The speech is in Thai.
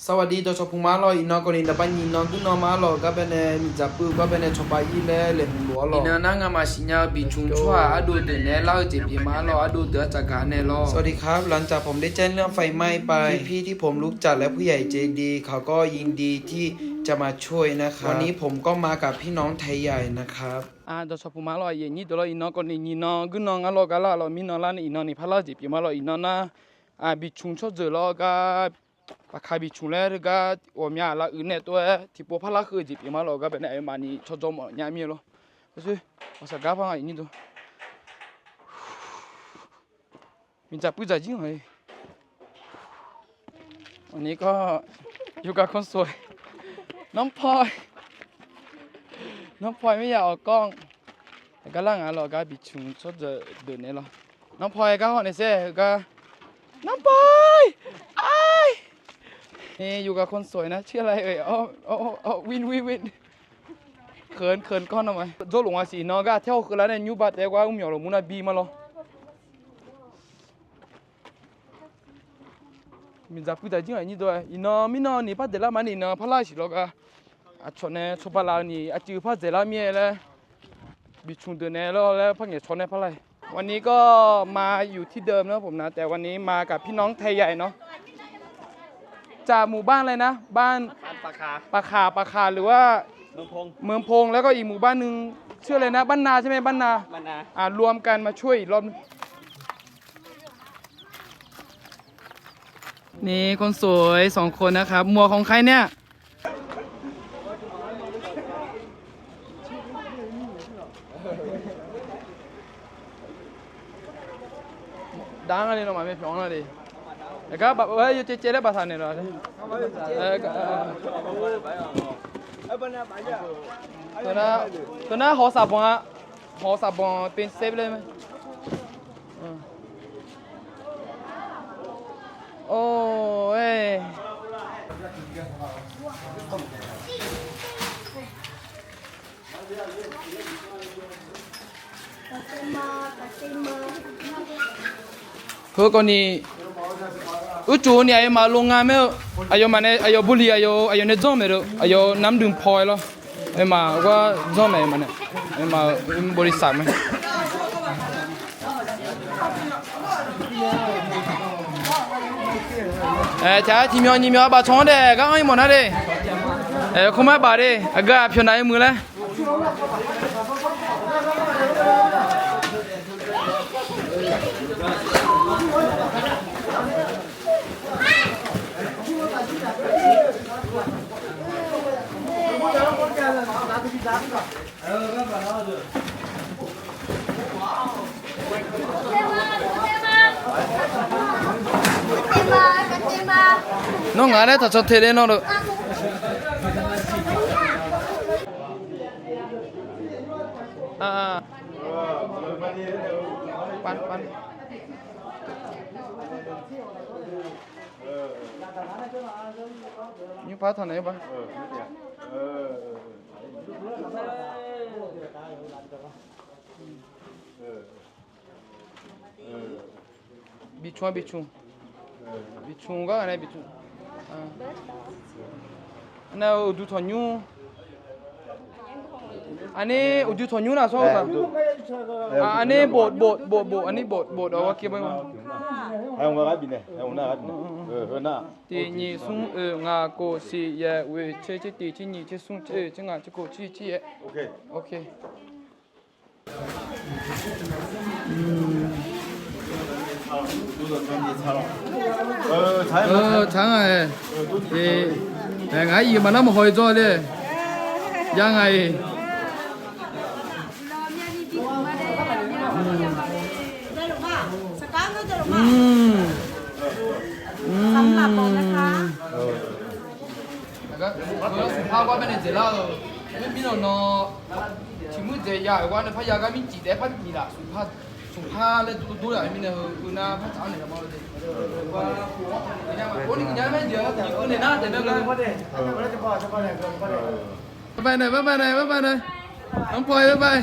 สวัสดีตัวชมพูมาลอยนอกรณีดับยินนอนกุนนอมาลอก็เป็นมิจับปืก็เป็นชบายีเล่เล่หลัวลออินานั่งมาสิญาบิชุนชัวอดูเดเนเล่าจีบมาลออดูเดือจากการเนลอสวัสดีครับหลังจากผมได้แจ้งเรื่องไฟไหม้ไปพี่ที่ผมรู้จักและผู้ใหญ่ใจดีเขาก็ยินดีที่จะมาช่วยนะครับวันนี้ผมก็มากับพี่น้องไทยใหญ่นะครับตัวชมพูมาลอยอย่างนี้ตัวเราอินนอกรณีนอกุนนองอลอกาลาเรามีนอลานี่อินนอนี่พลาจีบมาลออินนอนะบิชุนชัวเจอลอกาปากคาบิชุนแล้วก็ว่ามีอะไรอื่นเนี่ยตัวที่พวกพลักคือจีบมาเราก็เป็นไอ้มานี่ชดจอมเนี่ยมีหรอก็คือภาษากาฟังอย่างนี้ตัวมีจับผู้ใจจริงเลยวันนี้ก็อยู่กับคนสวยน้องพลอยไม่อยากออกกล้องแต่ก็ล่างเราก็บิชุนชดจะเดินเนี่ยหรอน้องพลอยก็หอนในเซ่ก็น้องพลอยนี่อยู่กับคนสวยนะชื่ออะไรเอ่ยวินเขินก้อนทำไมโจหลงอาศีน้องก็เที่ยวคือแล้วเนี่ยยูบาแต่ว่าเหมียวหลงมุนาบีมาหรอมีจับผู้ใจจริงไอ้นี่ด้วยอีน้องมีน้องนี่พัดเดล่ามันนี่น้องพลาสิโลก็ชนเนี่ยชอบพลานี่จื้อพัดเดล่าเมียเลยบิชุนเดินเนี่ยแล้วพักเนี่ยชนเนี่ยพลาวันนี้ก็มาอยู่ที่เดิมนะผมนะแต่วันนี้มากับพี่น้องไทยใหญ่เนาะจากหมู่บ้านเลยนะบ้านปะคาหรือว่าเมืองพงแล้วก็อีกหมู่บ้านหนึ่งชื่ออะไรนะบ้านนาใช่ไหมบ้านนารวมกันมาช่วยอีกรอบนี่คนสวย2 คนนะครับหมวกของใครเนี่ยดังอะไรเนาะมาไม่ฟ้องเลย Eka bawa yo cece le bahasa ni lah. Tuna hot sabun pin save le. Oh, Kau ni ucu ni ayo malu ngame ayo mana ayo buli ayo ne zom ero ayo nam dung poi lo ayo ma gua zom ayo mana ayo ma buli sak me cha ni myo ba chong de ga ai mo na de khoma ba de aga phyo nai mu la nó ngã đấy thật cho thế đấy nó được pan như phá thằng này ba bichung cái này bichung này udu thonyu anh ấy udu thonyu là sao ta anh ấy bột anh ấy bột ở kia bên Hãy subscribe cho kênh Ghiền Mì Gõ để không bỏ lỡ thì nhị sung ngà cổ xì ye về chơi thì chỉ nhị chơi sung chơi chứ ngà chơi cổ chi ok 장아 예 내가 이만 하면 거의 좋아해 양아이 파과 bên này là bên bên nó chỉ muốn để nhà quan nó phải nhà cái mình chỉ để phát gì là sủng pha lên tôi lại mình là na phát cháo này là bao nhiêu và nhà mà có những nhà mấy giờ thì có này na để nó lên bye bye này ông Poi bye bye